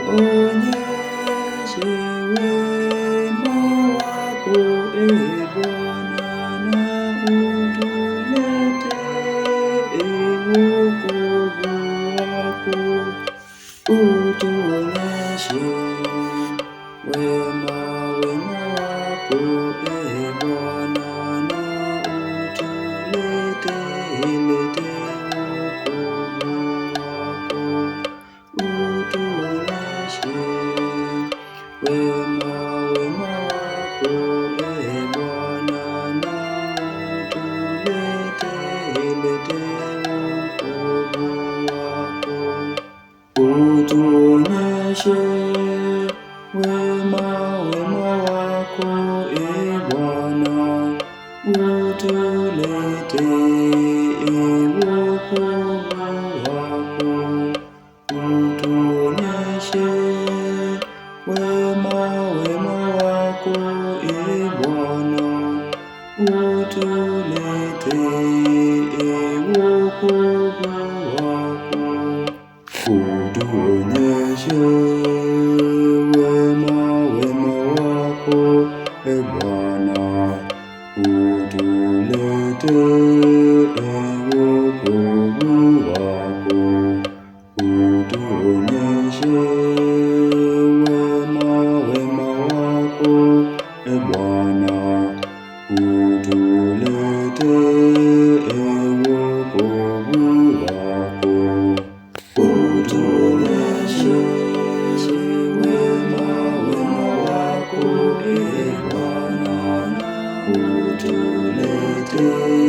Utuonyeshe wema wako, Bwana, na utuletee wokovu wako. Utuonyeshe wema wako, Bwana, na utuletee wokovu wako. Utuonyeshe wema wako, Bwana, na utuletee wokovu wako. Utuonyeshe wema wako, Bwana, utuletee wokovu wako. Utuonyeshe wema wako, Bwana, utuletee wokovu wako. Utuonyeshe wema wako, Bwana, utuletee wokovu wako. Utuonyeshe wema wako, Bwana, utuletee wokovu wako. Utuonyeshe wema wako, Bwana, utuletee